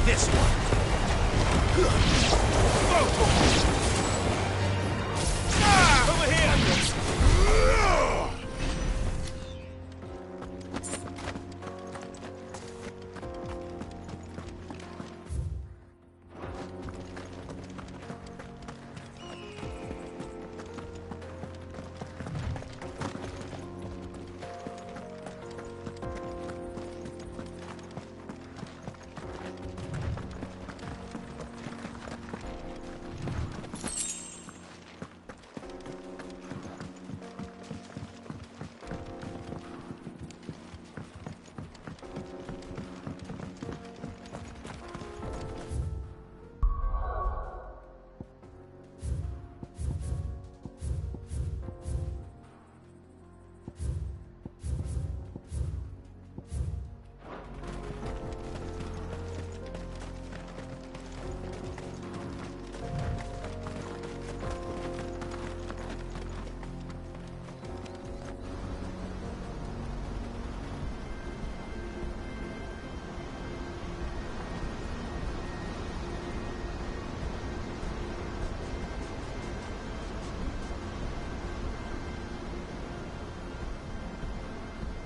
this one. Over here!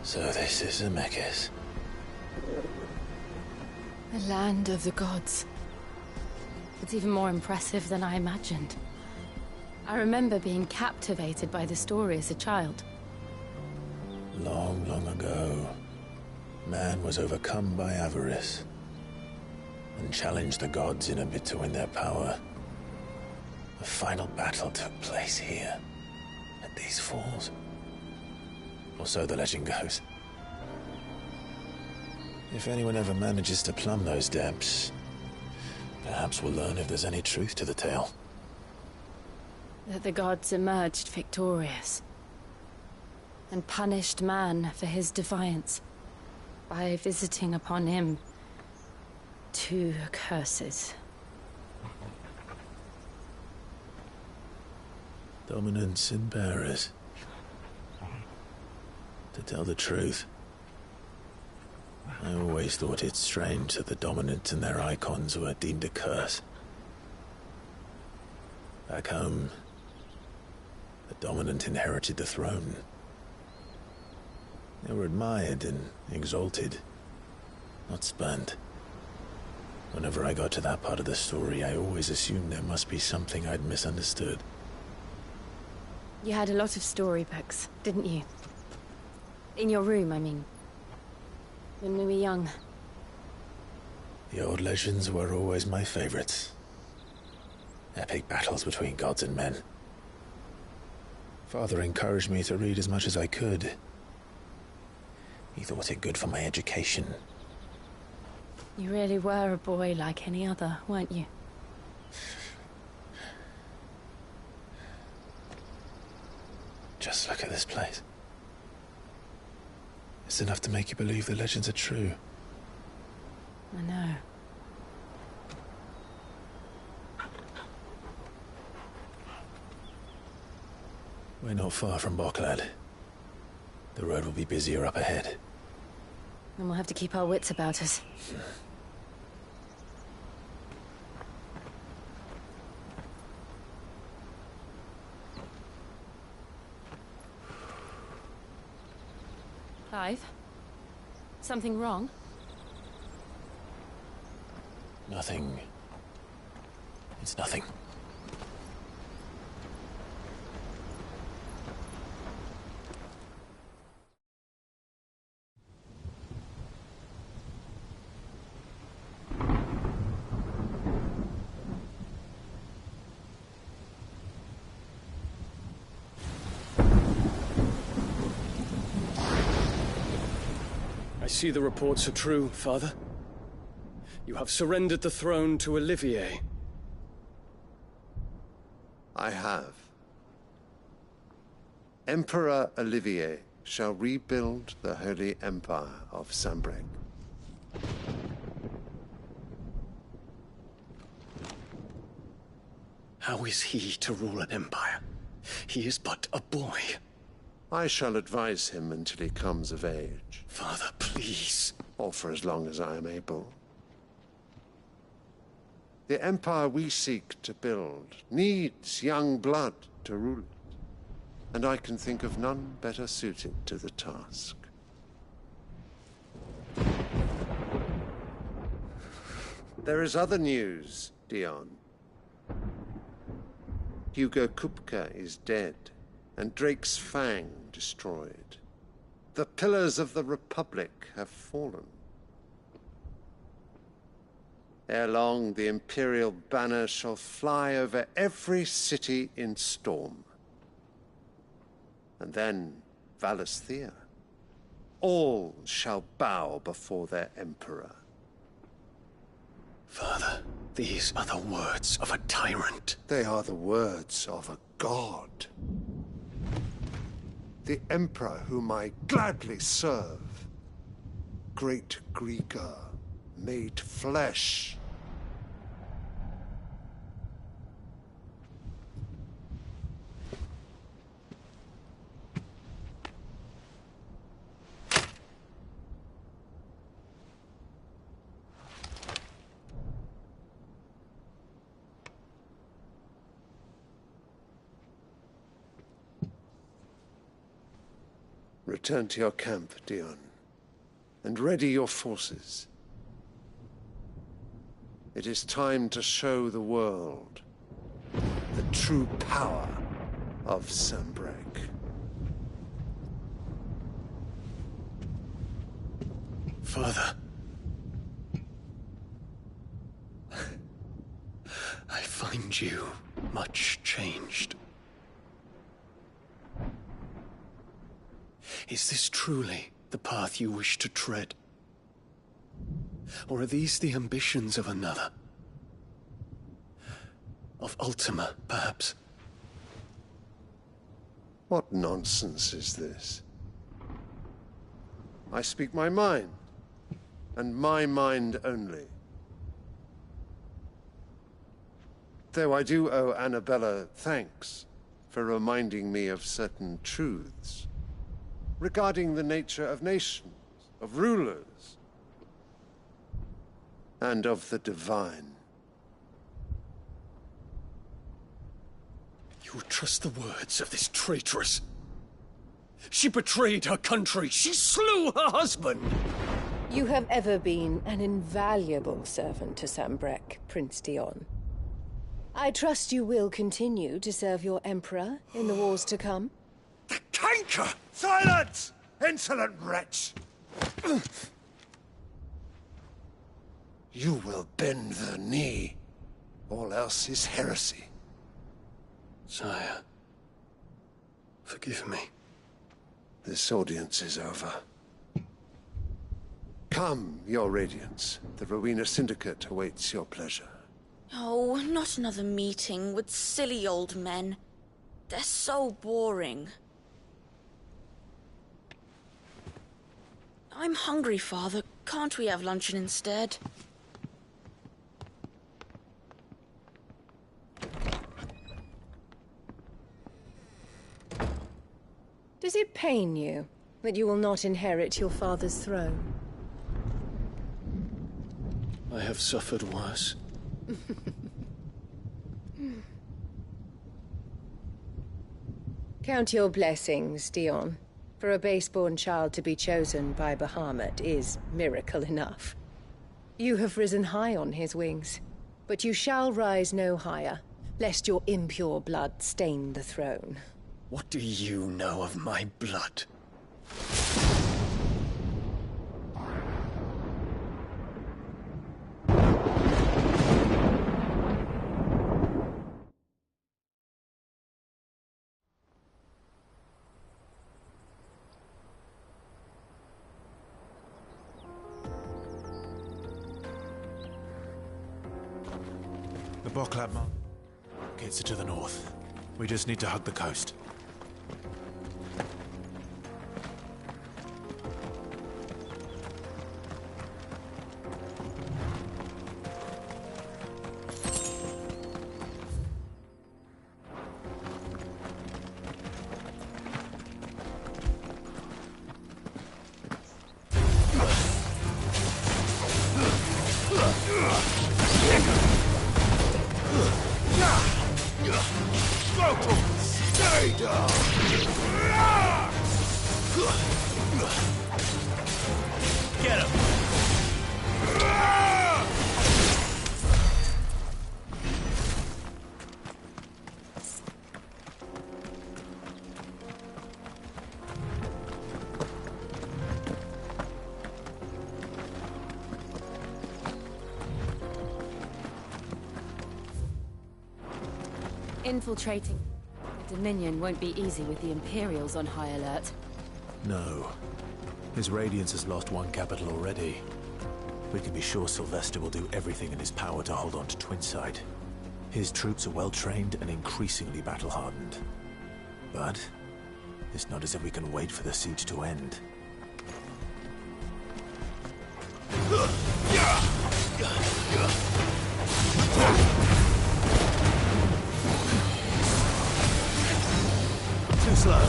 So this is Zemeckis. The land of the gods. It's even more impressive than I imagined. I remember being captivated by the story as a child. Long, long ago, man was overcome by avarice and challenged the gods in a bid to win their power. The final battle took place here, at these falls. Or so the legend goes. If anyone ever manages to plumb those depths, perhaps we'll learn if there's any truth to the tale. That the gods emerged victorious and punished man for his defiance by visiting upon him 2 curses. Dominance and bearers. To tell the truth, I always thought it strange that the dominant and their icons were deemed a curse. Back home, the dominant inherited the throne. They were admired and exalted, not spurned. Whenever I got to that part of the story, I always assumed there must be something I'd misunderstood. You had a lot of storybooks, didn't you? In your room, I mean. When we were young. The old legends were always my favorites. Epic battles between gods and men. Father encouraged me to read as much as I could. He thought it good for my education. You really were a boy like any other, weren't you? Just look at this place. It's enough to make you believe the legends are true. I know. We're not far from Boklad. The road will be busier up ahead. Then we'll have to keep our wits about us. Clive? Something wrong? Nothing. It's nothing. I see the reports are true, Father. You have surrendered the throne to Olivier. I have. Emperor Olivier shall rebuild the Holy Empire of Sanbreque. How is he to rule an empire? He is but a boy. I shall advise him until he comes of age. Father, please. Or for as long as I am able. The empire we seek to build needs young blood to rule it, and I can think of none better suited to the task. There is other news, Dion. Hugo Kupka is dead, and Drake's Fang destroyed. The pillars of the Republic have fallen. Ere long, the Imperial banner shall fly over every city in Storm. And then, Valisthea. All shall bow before their Emperor. Father, these are the words of a tyrant. They are the words of a god. The Emperor whom I gladly serve. Great Greeker, made flesh. Return to your camp, Dion, and ready your forces. It is time to show the world the true power of Sanbreque. Father. I find you much changed. Is this truly the path you wish to tread? Or are these the ambitions of another? Of Ultima, perhaps? What nonsense is this? I speak my mind, and my mind only. Though I do owe Annabella thanks for reminding me of certain truths regarding the nature of nations, of rulers, and of the divine. You would trust the words of this traitress? She betrayed her country. She slew her husband. You have ever been an invaluable servant to Sanbreque, Prince Dion. I trust you will continue to serve your Emperor in the wars to come. The canker! Silence! Insolent wretch! You will bend the knee. All else is heresy. Sire, forgive me. This audience is over. Come, your Radiance. The Rowena Syndicate awaits your pleasure. Oh, not another meeting with silly old men. They're so boring. I'm hungry, Father. Can't we have luncheon instead? Does it pain you that you will not inherit your father's throne? I have suffered worse. Count your blessings, Dion. For a base-born child to be chosen by Bahamut is miracle enough. You have risen high on his wings, but you shall rise no higher, lest your impure blood stain the throne. What do you know of my blood? The Boklab Mark gets it to the north. We just need to hug the coast. Stay down! Get him! Infiltrating the Dominion won't be easy with the Imperials on high alert. No. His Radiance has lost one capital already. We can be sure Sylvester will do everything in his power to hold on to Twinside. His troops are well-trained and increasingly battle-hardened. But it's not as if we can wait for the siege to end. Too slow.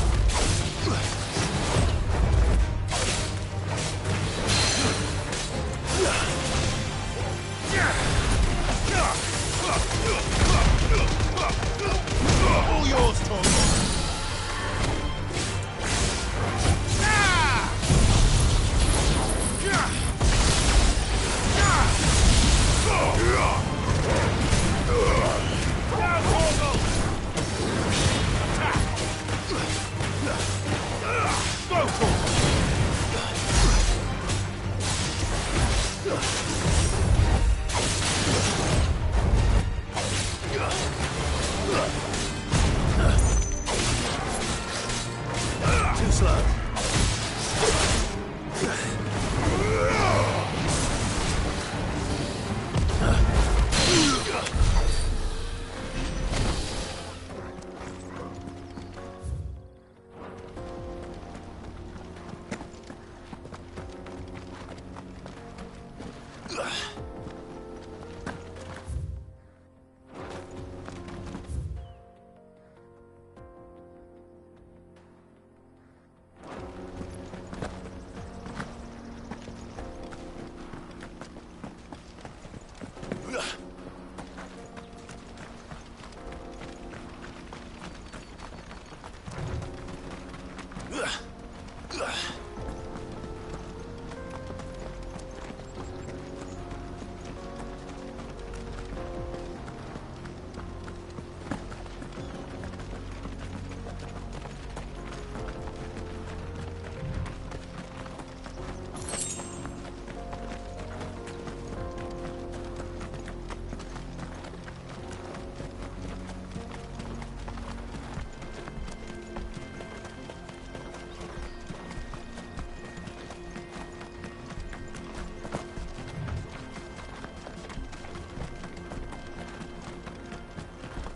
All yours, Tom. Too slow.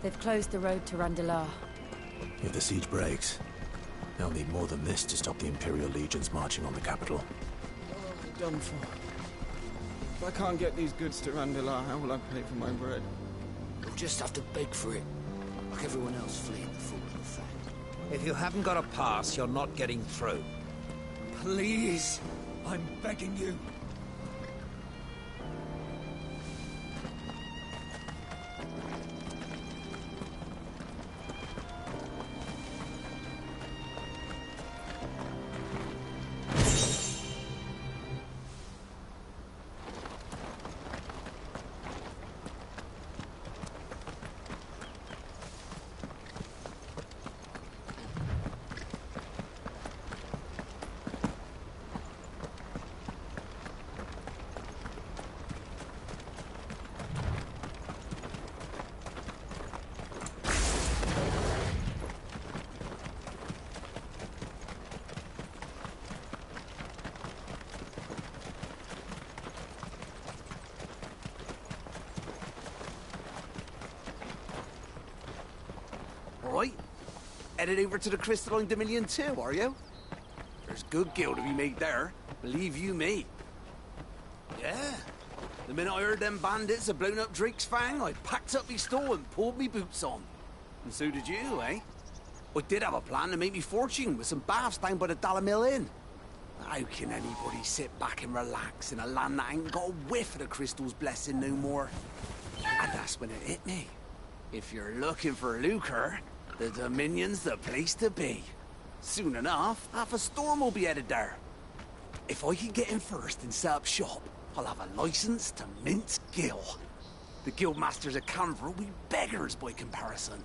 They've closed the road to Randalar. If the siege breaks, they'll need more than this to stop the Imperial legions marching on the capital. What have I done for? If I can't get these goods to Randalar, how will I pay for my bread? You'll just have to beg for it, like everyone else fleeing the fall of the Fang. If you haven't got a pass, you're not getting through. Please, I'm begging you. Right. Headed over to the Crystalline Dominion too, are you? There's good gil to be made there, believe you me. Yeah. The minute I heard them bandits had blown up Drake's Fang, I packed up me store and pulled me boots on. And so did you, eh? I did have a plan to make me fortune with some baths down by the Dalamil Inn. How can anybody sit back and relax in a land that ain't got a whiff of the crystal's blessing no more? And that's when it hit me. If you're looking for lucre, The Dominion's the place to be. Soon enough, half a storm will be headed there. If I can get in first and set up shop, I'll have a license to mince Gil. The guildmasters of Canver will be beggars by comparison.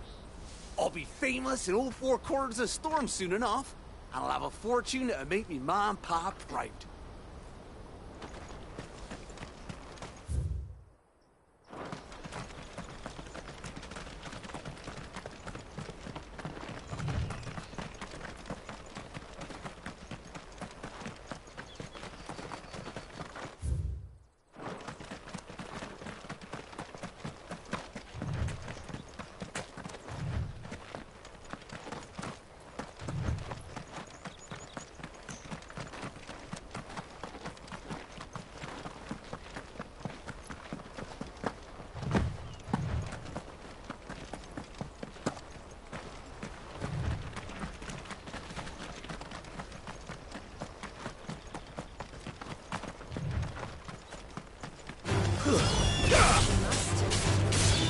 I'll be famous in all four corners of Storm soon enough, and I'll have a fortune that'll make me ma and pa proud.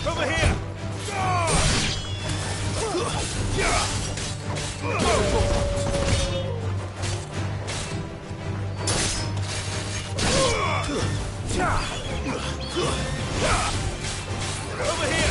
Over here! Over here!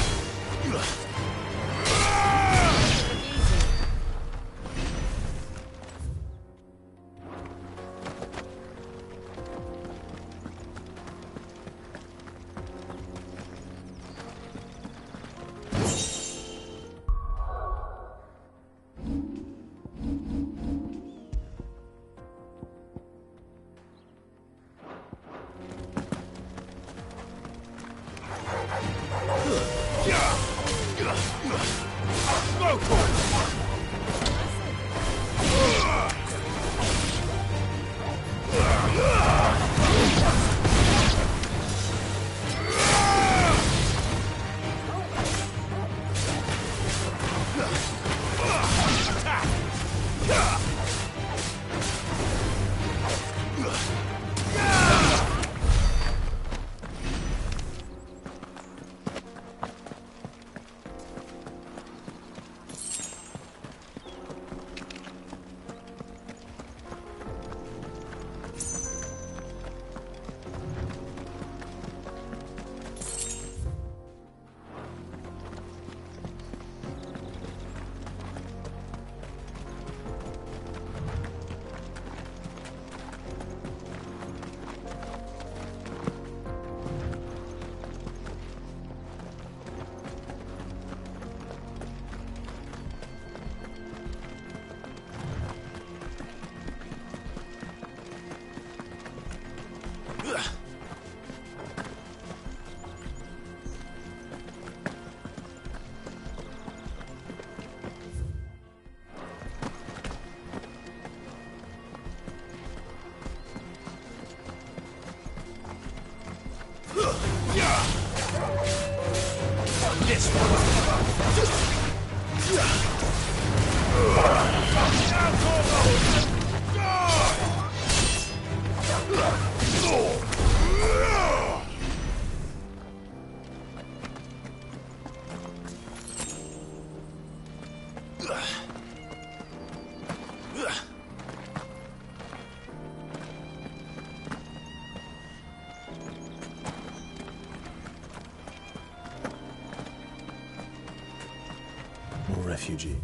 Refugee.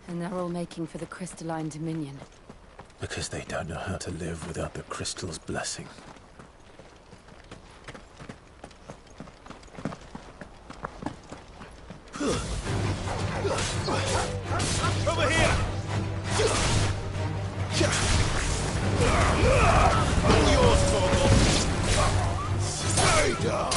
And they're all making for the crystalline dominion. Because they don't know how to live without the crystal's blessing. Over here! All yours, Torgal! Stay down!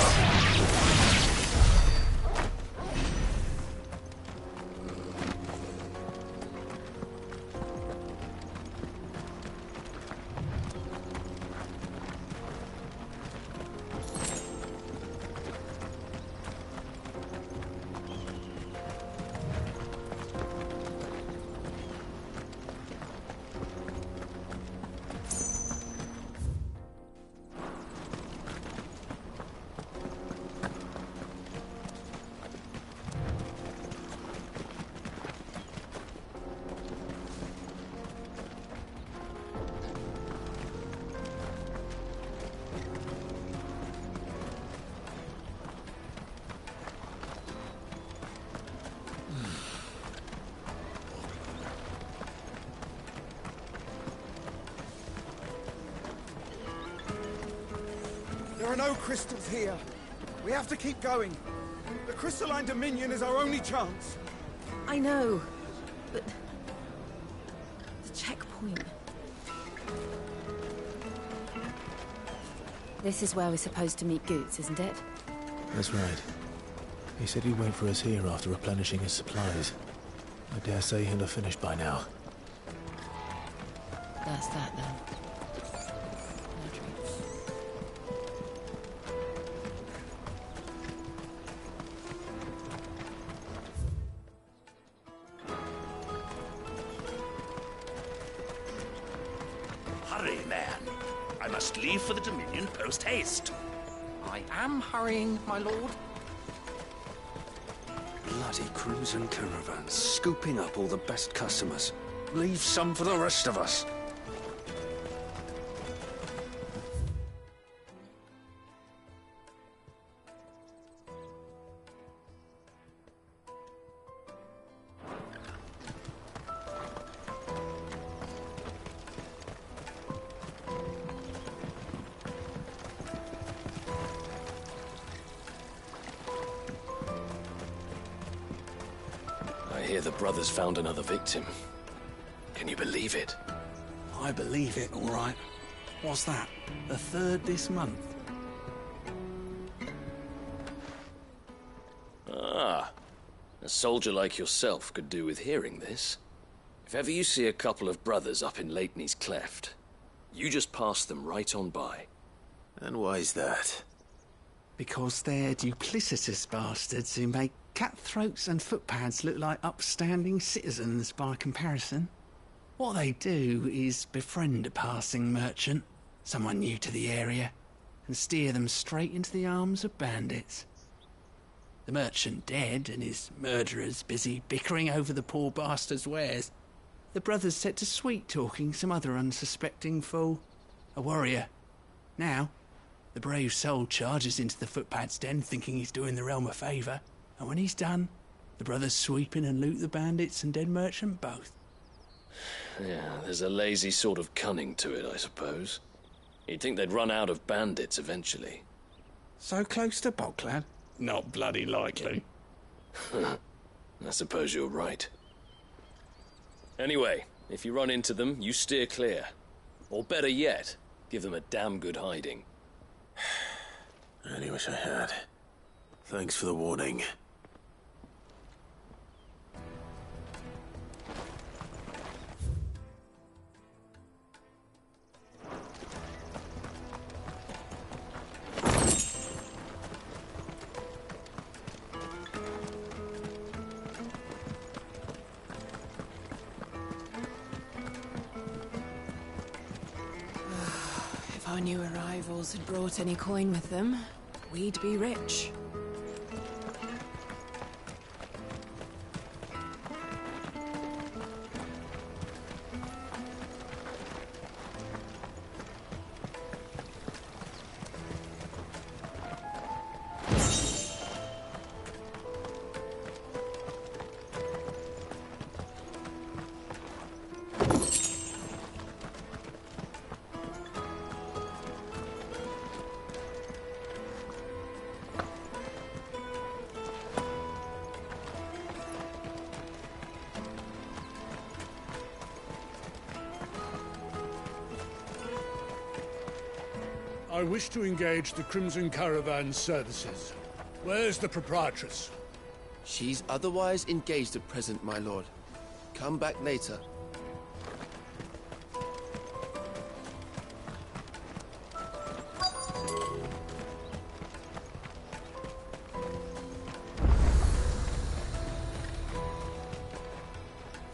There are no crystals here. We have to keep going. The Crystalline Dominion is our only chance. I know, but... the checkpoint... This is where we're supposed to meet Goots, isn't it? That's right. He said he'd wait for us here after replenishing his supplies. I dare say he'll have finished by now. That's that, then. No treats. Hurry, man. I must leave for the Dominion post-haste. I am hurrying, my lord. Bloody crimson caravans, scooping up all the best customers. Leave some for the rest of us. I hear the brothers found another victim. Can you believe it? I believe it, all right. What's that? The third this month? Ah, a soldier like yourself could do with hearing this. If ever you see a couple of brothers up in Leitney's Cleft, you just pass them right on by. And why's that? Because they're duplicitous bastards who make cutthroats and footpads look like upstanding citizens by comparison. What they do is befriend a passing merchant, someone new to the area, and steer them straight into the arms of bandits. The merchant dead and his murderers busy bickering over the poor bastard's wares. The brothers set to sweet-talking some other unsuspecting fool, a warrior. Now, the brave soul charges into the footpad's den thinking he's doing the realm a favour, and when he's done, the brothers sweep in and loot the bandits and dead merchant both. Yeah, there's a lazy sort of cunning to it, I suppose. You'd think they'd run out of bandits eventually. So close to Boglad? Not bloody likely. I suppose you're right. Anyway, if you run into them, you steer clear. Or better yet, give them a damn good hiding. I really wish I had. Thanks for the warning. If our new arrivals had brought any coin with them, we'd be rich. I wish to engage the Crimson Caravan's services. Where's the proprietress? She's otherwise engaged at present, my lord. Come back later.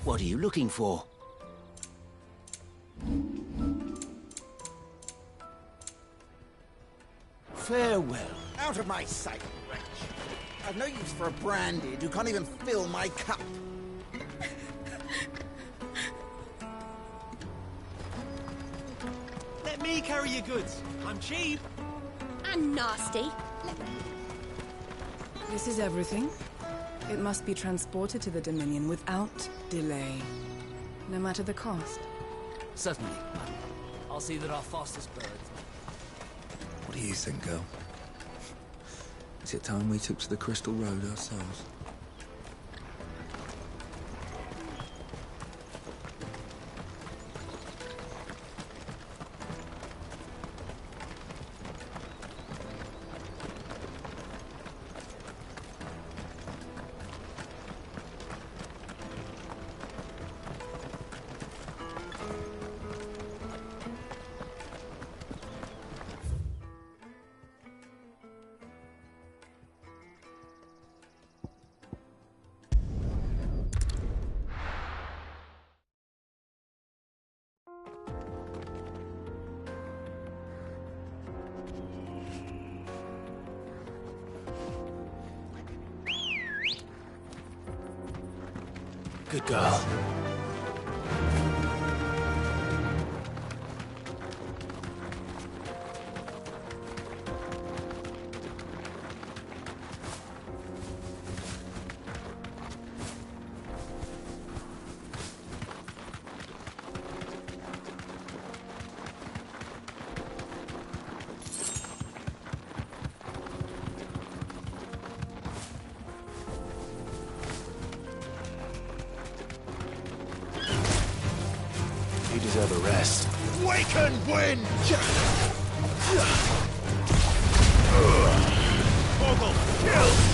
What are you looking for? Farewell. Out of my sight, wretch. I've no use for a branded who can't even fill my cup. Let me carry your goods. I'm cheap. And nasty. This is everything. It must be transported to the Dominion without delay, no matter the cost. Certainly. I'll see that our fastest birds... What do you think, girl? Is it time we took to the Crystal Road ourselves? Good girl. You deserve a rest. Wake and win! Ogle, kill!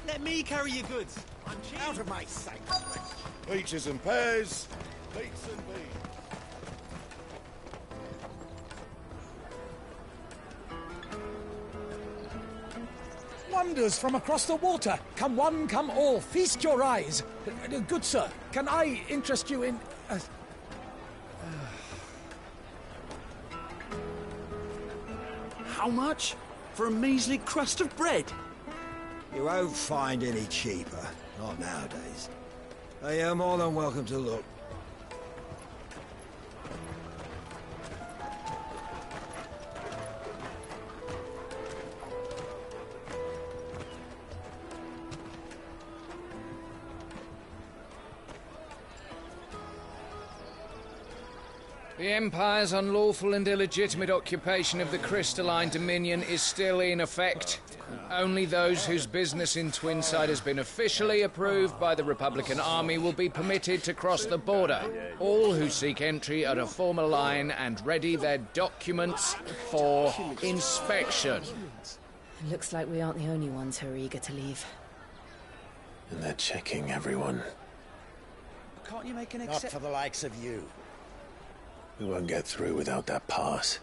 Let me carry your goods. I'm cheap. Out of my sight. Peaches and pears, beets and beans. Wonders from across the water. Come one, come all. Feast your eyes. Good sir, can I interest you in... How much? For a measly crust of bread? You won't find any cheaper. Not nowadays. You're more than welcome to look. The Empire's unlawful and illegitimate occupation of the Crystalline Dominion is still in effect. Only those whose business in Twinside has been officially approved by the Republican Army will be permitted to cross the border. All who seek entry are to form a line and ready their documents for inspection. It looks like we aren't the only ones who are eager to leave. And they're checking everyone. Can't you make an Not for the likes of you. We won't get through without that pass.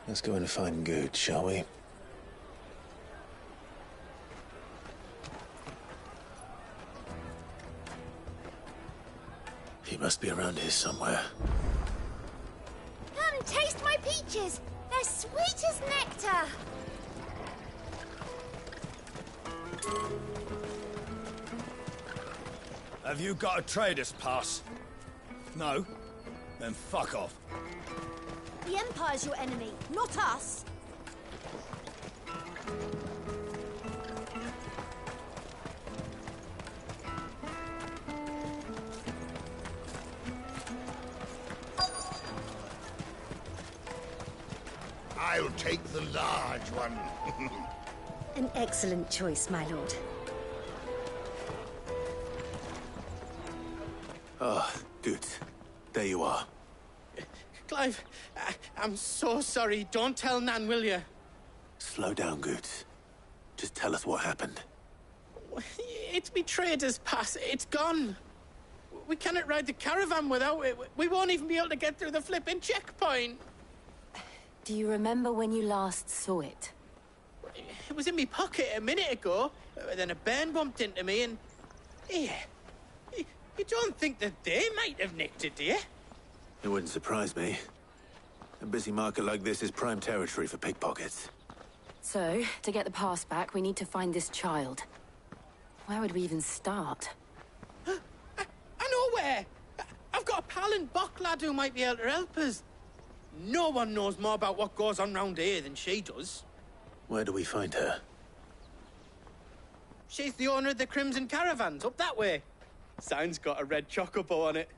Let's go and find Good, shall we? He must be around here somewhere. Come, taste my peaches! They're sweet as nectar! Have you got a trader's pass? No? Then fuck off. The Empire's your enemy, not us! I'll take the large one. An excellent choice, my lord. Ah, Good. There you are. Clive, I'm so sorry. Don't tell Nan, will you? Slow down, Good. Just tell us what happened. It's me trader's pass. It's gone. We cannot ride the caravan without it. We won't even be able to get through the flipping checkpoint. Do you remember when you last saw it? It was in my pocket a minute ago. Then a bairn bumped into me and... Yeah. You don't think that they might have nicked it, do you? It wouldn't surprise me. A busy market like this is prime territory for pickpockets. So, to get the pass back, we need to find this child. Where would we even start? I know where! I've got a pal in Bock lad who might be able to help us. No one knows more about what goes on round here than she does. Where do we find her? She's the owner of the Crimson Caravans, up that way. Sign's got a red chocobo on it.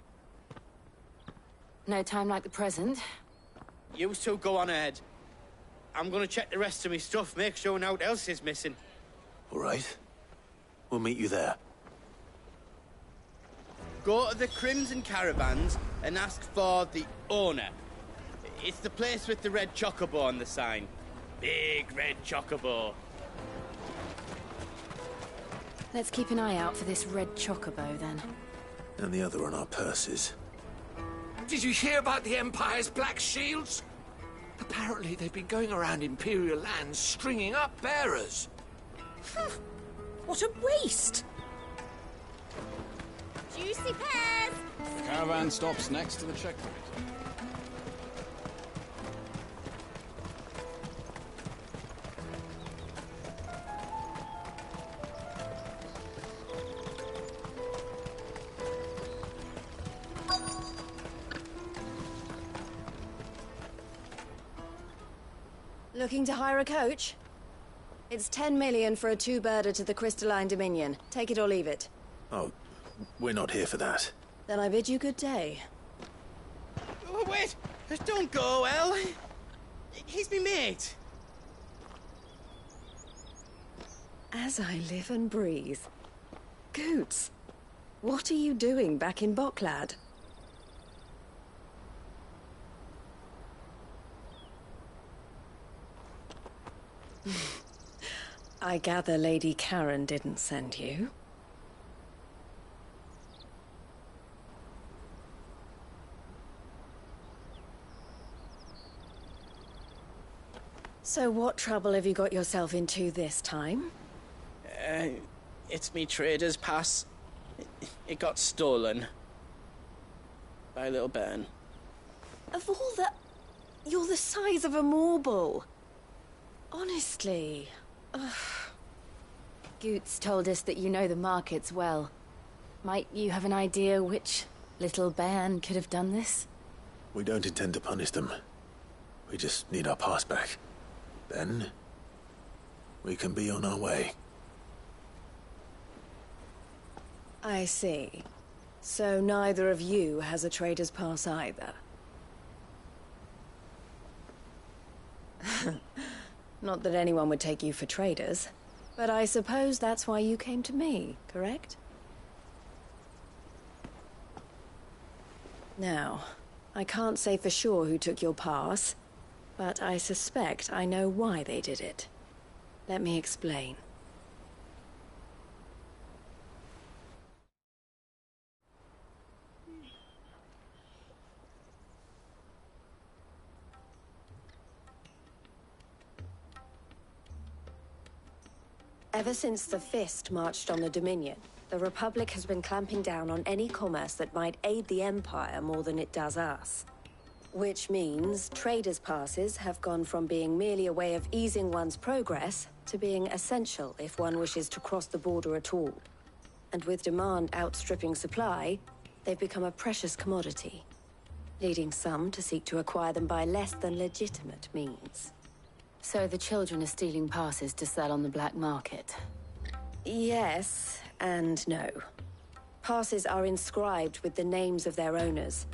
No time like the present. You two go on ahead. I'm gonna check the rest of my stuff, make sure nothing else is missing. All right. We'll meet you there. Go to the Crimson Caravans and ask for the owner. It's the place with the red chocobo on the sign. Big red chocobo. Let's keep an eye out for this red chocobo, then. And the other on our purses. Did you hear about the Empire's Black Shields? Apparently they've been going around Imperial lands stringing up bearers. What a waste! Juicy pears! The caravan stops next to the checkpoint. Looking to hire a coach? It's 10 million for a two-birder to the Crystalline Dominion. Take it or leave it. Oh, we're not here for that. Then I bid you good day. Oh, wait! Don't go, El. He's me mate. As I live and breathe. Goots, what are you doing back in Bocklad? I gather Lady Karen didn't send you. So what trouble have you got yourself into this time? It's me trader's pass. It got stolen. By a little bairn. Of all the... You're the size of a marble. Honestly. Ugh. Goots told us that you know the markets well. Might you have an idea which little bairn could have done this? We don't intend to punish them. We just need our pass back. Then, we can be on our way. I see. So neither of you has a trader's pass either. Not that anyone would take you for traders, but I suppose that's why you came to me, correct? Now, I can't say for sure who took your pass, but I suspect I know why they did it. Let me explain. Ever since the Fist marched on the Dominion, the Republic has been clamping down on any commerce that might aid the Empire more than it does us. Which means traders' passes have gone from being merely a way of easing one's progress to being essential if one wishes to cross the border at all. And with demand outstripping supply, they've become a precious commodity, leading some to seek to acquire them by less than legitimate means. So the children are stealing passes to sell on the black market? Yes, and no. Passes are inscribed with the names of their owners,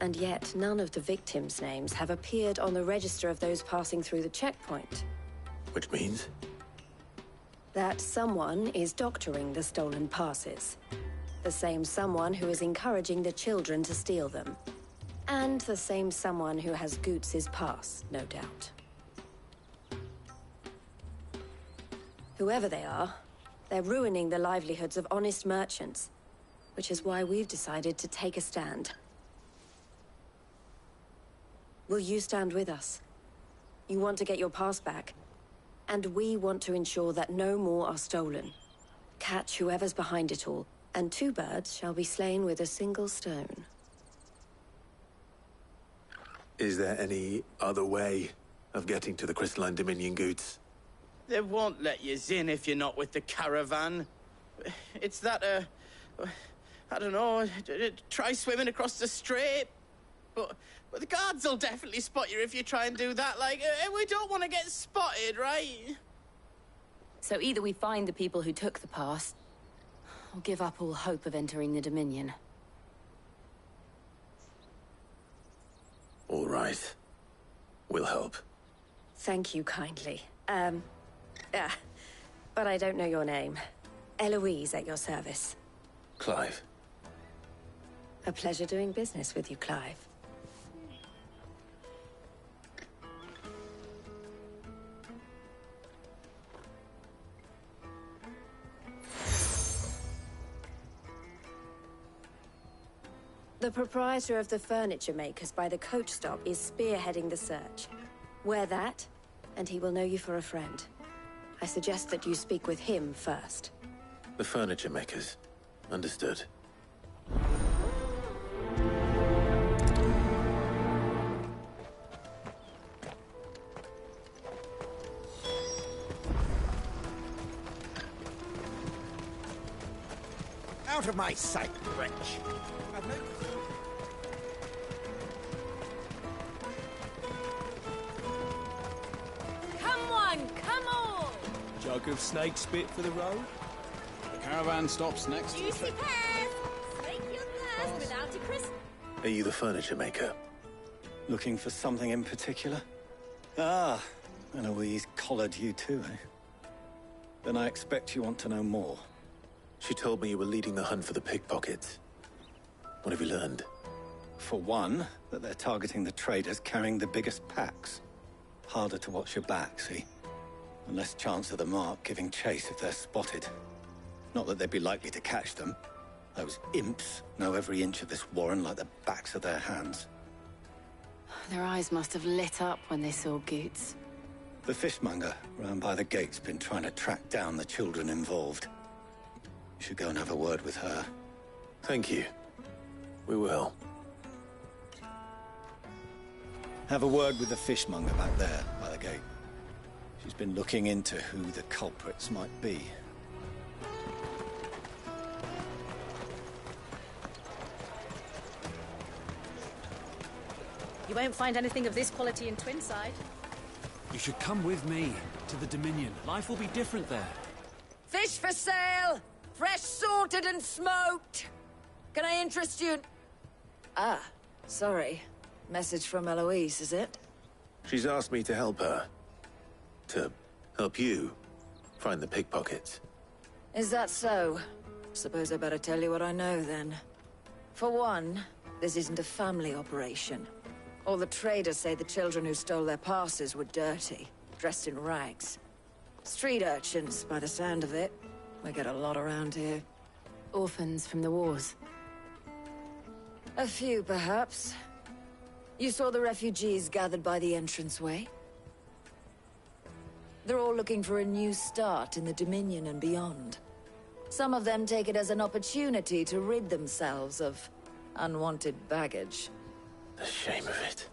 and yet none of the victims' names have appeared on the register of those passing through the checkpoint. Which means? That someone is doctoring the stolen passes. The same someone who is encouraging the children to steal them. And the same someone who has Goots' pass, no doubt. Whoever they are, They're ruining the livelihoods of honest merchants, which is why we've decided to take a stand. Will you stand with us? You want to get your pass back, and we want to ensure that no more are stolen. Catch whoever's behind it all, and 2 birds shall be slain with a single stone. Is there any other way of getting to the Crystalline Dominion goods? They won't let you in if you're not with the caravan. It's that, I don't know, try swimming across the strait. But the guards will definitely spot you if you try and do that. Like, we don't want to get spotted, right? So either we find the people who took the pass, or give up all hope of entering the Dominion. All right. We'll help. Thank you kindly. But I don't know your name. Eloise at your service. Clive. A pleasure doing business with you, Clive. The proprietor of the furniture makers by the coach stop is spearheading the search. Wear that, and he will know you for a friend. I suggest that you speak with him first. The furniture makers. Understood. Out of my sight, wretch! I've no... Come one, come all! Jug of snake spit for the road? The caravan stops next to the Juicy pears! Slake your thirst without a crisp. Are you the furniture maker? Looking for something in particular? Ah, Eloise collared you too, eh? Then I expect you want to know more. She told me you were leading the hunt for the pickpockets. What have you learned? For one, that they're targeting the traders carrying the biggest packs. Harder to watch your back, see? And less chance of the mark giving chase if they're spotted. Not that they'd be likely to catch them. Those imps know every inch of this warren like the backs of their hands. Their eyes must have lit up when they saw Goots. The fishmonger round by the gate's been trying to track down the children involved. You should go and have a word with her. Thank you. We will. Have a word with the fishmonger back there by the gate. She's been looking into who the culprits might be. You won't find anything of this quality in Twinside. You should come with me to the Dominion. Life will be different there. Fish for sale! Fresh salted and smoked! Can I interest you? Ah, sorry. Message from Eloise, is it? She's asked me to help her. To help you find the pickpockets. Is that so? Suppose I better tell you what I know, then. For one, this isn't a family operation. All the traders say the children who stole their passes were dirty, dressed in rags. Street urchins, by the sound of it. We get a lot around here. Orphans from the wars. A few, perhaps. You saw the refugees gathered by the entranceway? They're all looking for a new start in the Dominion and beyond. Some of them take it as an opportunity to rid themselves of unwanted baggage. The shame of it.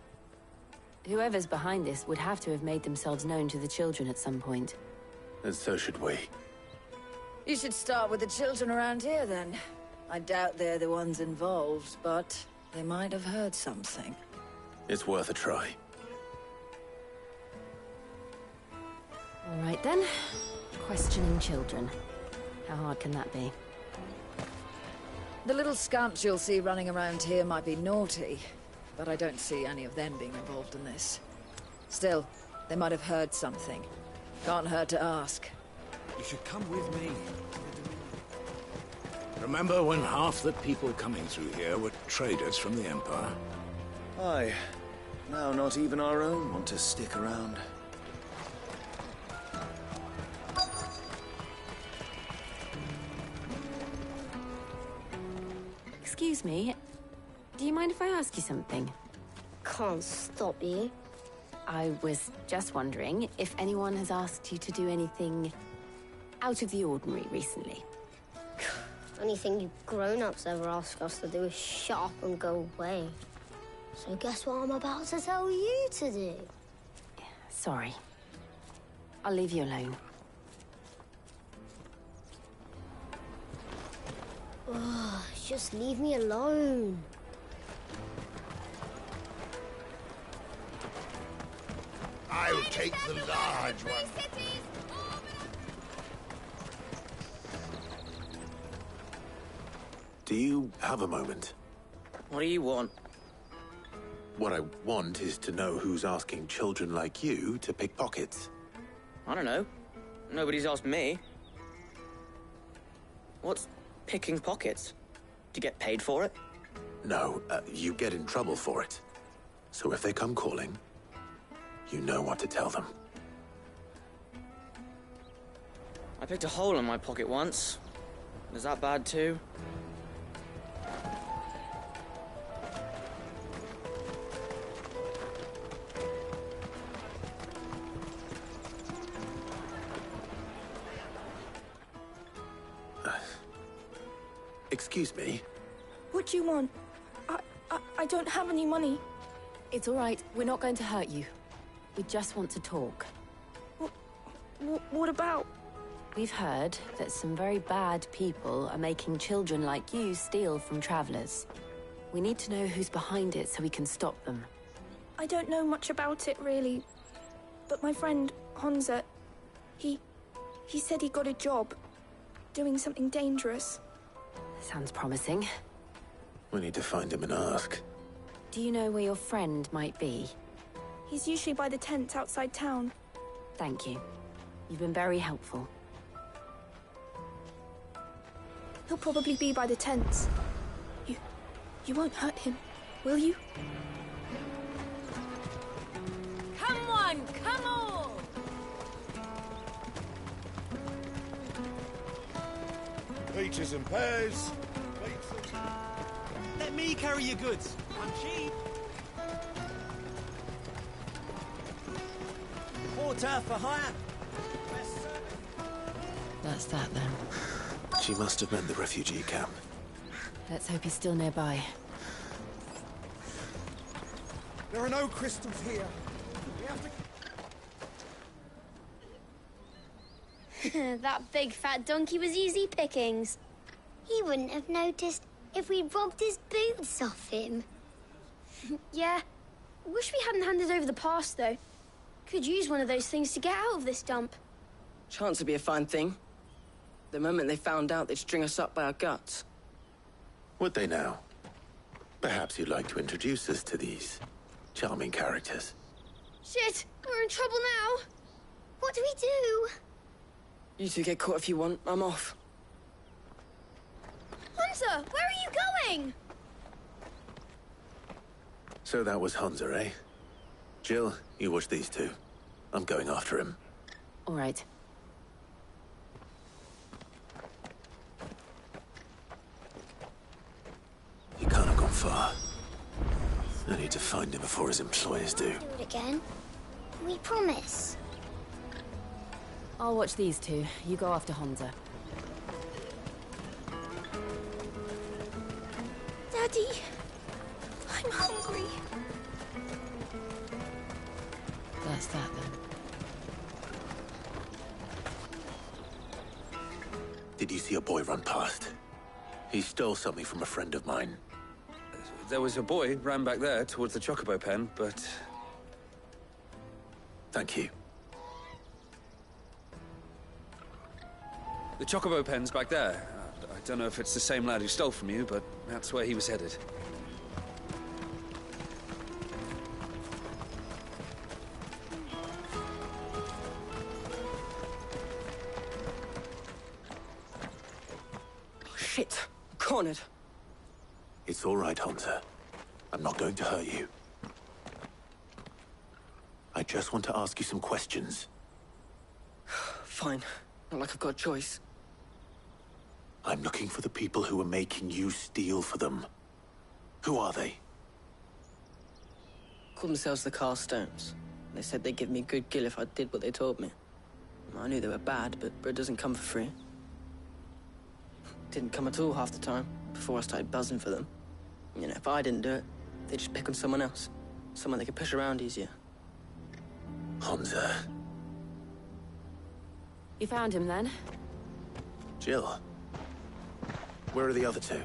Whoever's behind this would have to have made themselves known to the children at some point. And so should we. You should start with the children around here, then. I doubt they're the ones involved, but they might have heard something. It's worth a try. All right, then. Questioning children. How hard can that be? The little scamps you'll see running around here might be naughty, but I don't see any of them being involved in this. Still, they might have heard something. Can't hurt to ask. You should come with me. Remember when half the people coming through here were traders from the Empire? Aye. Now not even our own want to stick around. Excuse me. Do you mind if I ask you something? Can't stop you. I was just wondering if anyone has asked you to do anything out of the ordinary recently. Anything you grown-ups ever ask us to do is shut up and go away. So guess what I'm about to tell you to do? Sorry. I'll leave you alone. Ugh, just leave me alone. I'll take the large one. Do you have a moment? What do you want? What I want is to know who's asking children like you to pick pockets. I don't know. Nobody's asked me. What's picking pockets? Do you get paid for it? No, you get in trouble for it. So if they come calling, you know what to tell them. I picked a hole in my pocket once. Is that bad too? Excuse me? What do you want? I don't have any money. It's all right. We're not going to hurt you. We just want to talk. What about? We've heard that some very bad people are making children like you steal from travelers. We need to know who's behind it so we can stop them. I don't know much about it, really. But my friend, Honza, he said he got a job doing something dangerous. Sounds promising. We need to find him and ask. Do you know where your friend might be? He's usually by the tents outside town. Thank you. You've been very helpful. He'll probably be by the tents. You won't hurt him, will you? Come on, come on! Peaches and pears. Let me carry your goods. I'm cheap. Porter for hire. That's that then. She must have meant the refugee camp. Let's hope he's still nearby. There are no crystals here. We have to... That big fat donkey was easy pickings. He wouldn't have noticed if we robbed his boots off him. Yeah. Wish we hadn't handed over the pass, though. Could use one of those things to get out of this dump. Chance would be a fine thing. The moment they found out, they'd string us up by our guts. Would they now? Perhaps you'd like to introduce us to these charming characters. Shit! We're in trouble now! What do we do? You two get caught if you want. I'm off. Hunter, where are you going? So that was Hunter, eh? Jill, you watch these two. I'm going after him. All right. He can't have gone far. I need to find him before his employers do. Do it again. We promise. I'll watch these two. You go after Honza. Daddy, I'm hungry. That's that then. Did you see a boy run past? He stole something from a friend of mine. There was a boy ran back there towards the Chocobo pen, but... Thank you. The Chocobo pen's back there. I don't know if it's the same lad who stole from you, but that's where he was headed. Oh, shit. I'm cornered. It's all right, Hunter. I'm not going to hurt you. I just want to ask you some questions. Fine. Not like I've got a choice. I'm looking for the people who were making you steal for them. Who are they? Called themselves the Carstones. They said they'd give me good gill if I did what they told me. I knew they were bad, but bread doesn't come for free. Didn't come at all half the time, before I started buzzing for them. You know, if I didn't do it, they'd just pick on someone else. Someone they could push around easier. Honza. You found him then? Jill. Where are the other two?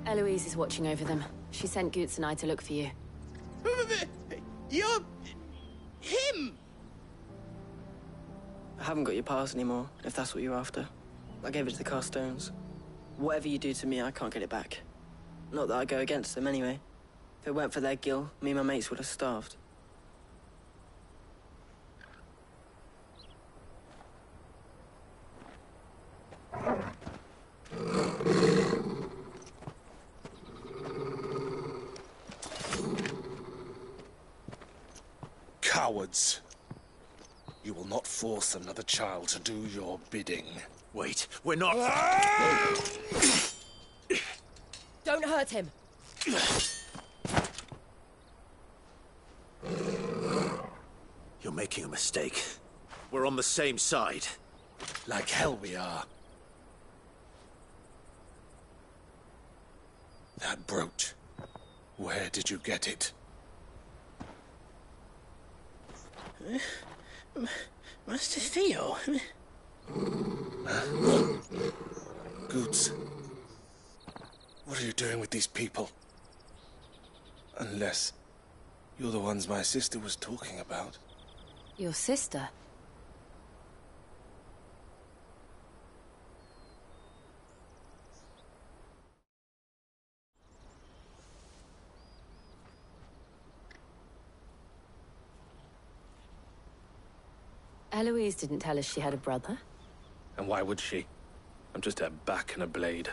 Eloise is watching over them. She sent Goots and I to look for you. You're... him! I haven't got your pass anymore, if that's what you're after. I gave it to the Carstones. Whatever you do to me, I can't get it back. Not that I go against them anyway. If it weren't for their gill, me and my mates would have starved. Cowards. You will not force another child to do your bidding. Wait, we're not... Don't hurt him. You're making a mistake. We're on the same side. Like hell we are. That brooch. Where did you get it? Master Theo? Goots. What are you doing with these people? Unless you're the ones my sister was talking about. Your sister? Eloise didn't tell us she had a brother. And why would she? I'm just her back and a blade.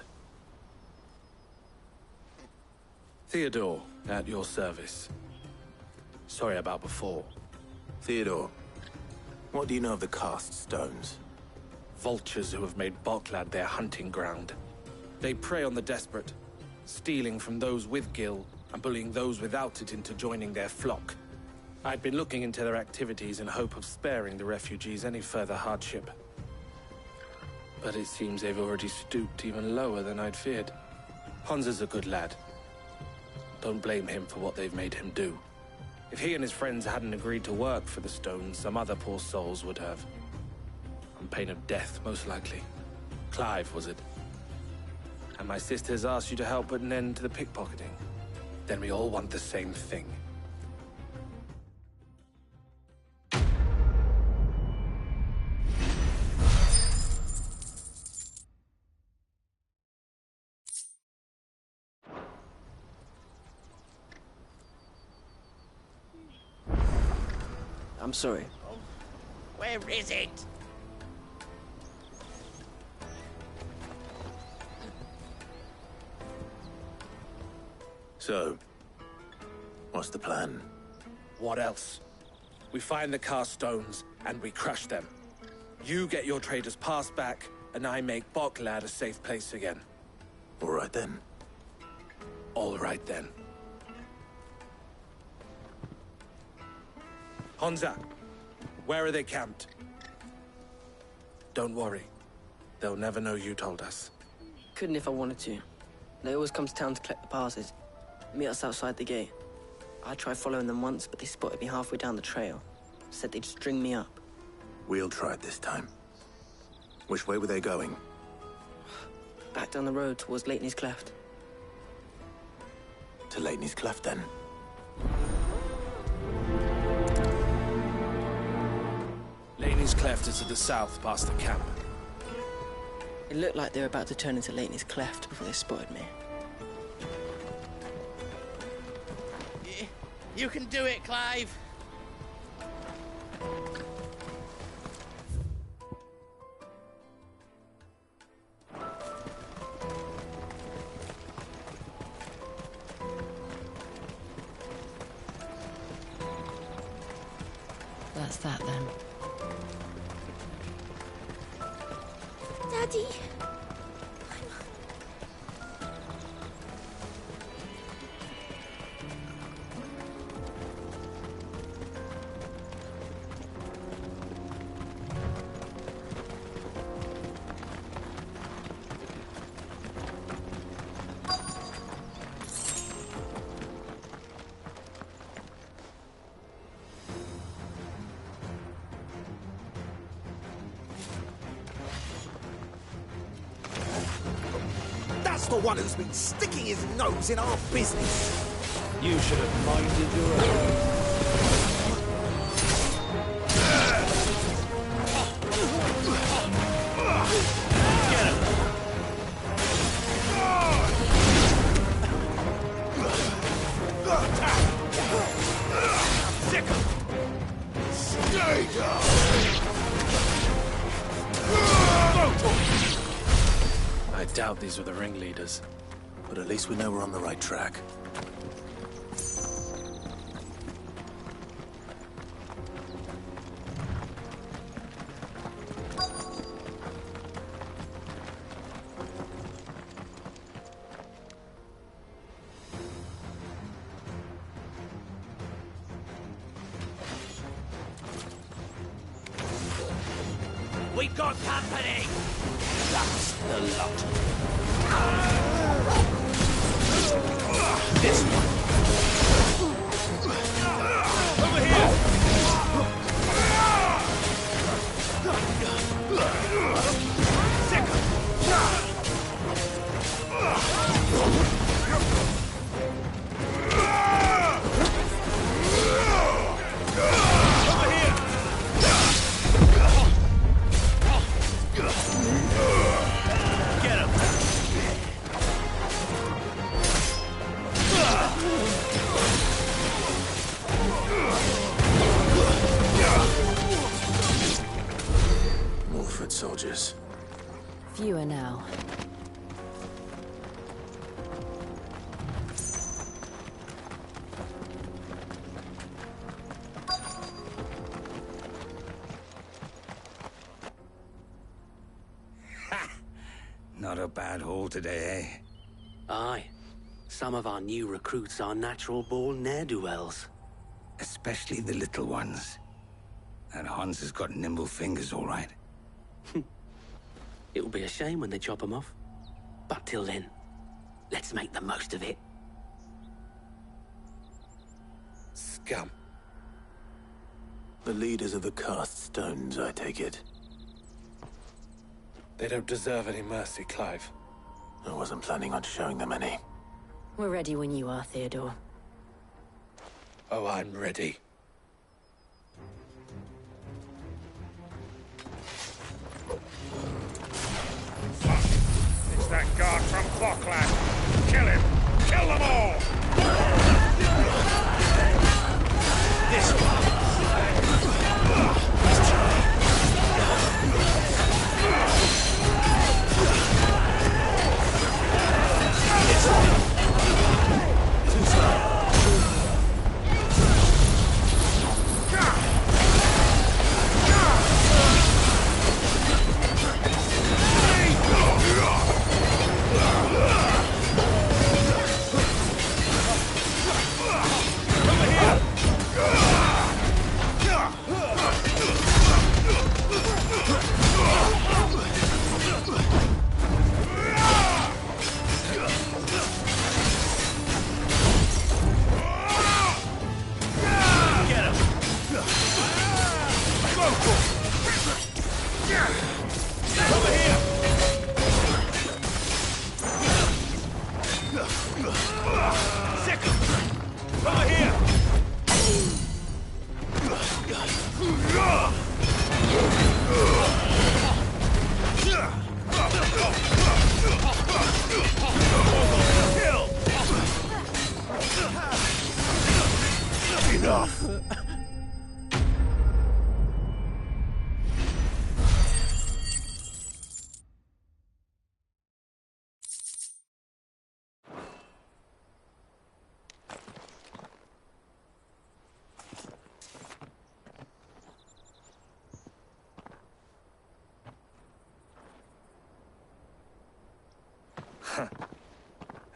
Theodore, at your service. Sorry about before. Theodore, what do you know of the Cast Stones? Vultures who have made Boklad their hunting ground. They prey on the desperate, stealing from those with gill and bullying those without it into joining their flock. I'd been looking into their activities in hope of sparing the refugees any further hardship. But it seems they've already stooped even lower than I'd feared. Honza's a good lad. Don't blame him for what they've made him do. If he and his friends hadn't agreed to work for the Stones, some other poor souls would have. On pain of death, most likely. Clive, was it? And my sisters asked you to help put an end to the pickpocketing. Then we all want the same thing. I'm sorry. Where is it? So, what's the plan? What else? We find the Carstones and we crush them. You get your trader's pass back, and I make Boklad a safe place again. All right then. All right then. Honza, where are they camped? Don't worry. They'll never know you told us. Couldn't if I wanted to. They always come to town to collect the passes. Meet us outside the gate. I tried following them once, but they spotted me halfway down the trail. Said they'd string me up. We'll try it this time. Which way were they going? Back down the road towards Leighton's Cleft. To Leighton's Cleft, then? Leighton's Cleft is to the south, past the camp. It looked like they were about to turn into Leighton's Cleft before they spotted me. You can do it, Clive! That's that then. Daddy, As for one who's been sticking his nose in our business. You should have minded your own. I doubt these were the ringleaders. But at least we know we're on the right track. We got company! That's the lot. This one. Over here! Soldiers. Fewer now. Not a bad haul today, eh? Aye. Some of our new recruits are natural-born ne'er-do-wells. Especially the little ones. That Hans has got nimble fingers, all right. It will be a shame when they chop them off. But till then, let's make the most of it. Scum. The leaders of the cast stones, I take it. They don't deserve any mercy, Clive. I wasn't planning on showing them any. We're ready when you are, Theodore. Oh, I'm ready. It's that guard from Bockland. Kill him! Kill them all! This one.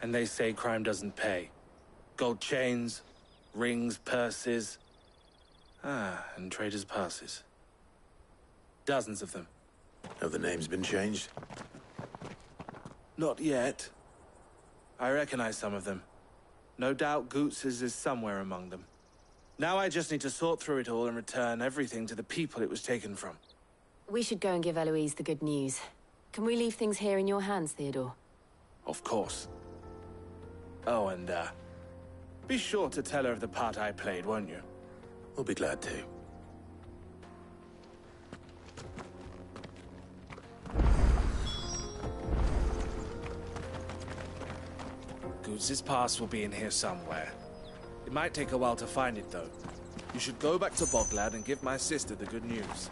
And they say crime doesn't pay. Gold chains, rings, purses. And traders' passes. Dozens of them. Have the names been changed? Not yet. I recognize some of them. No doubt Goots's is somewhere among them. Now I just need to sort through it all and return everything to the people it was taken from. We should go and give Eloise the good news. Can we leave things here in your hands, Theodore? Of course. Oh, and, be sure to tell her of the part I played, won't you? We'll be glad to. Goods' pass will be in here somewhere. It might take a while to find it, though. You should go back to Boglad and give my sister the good news.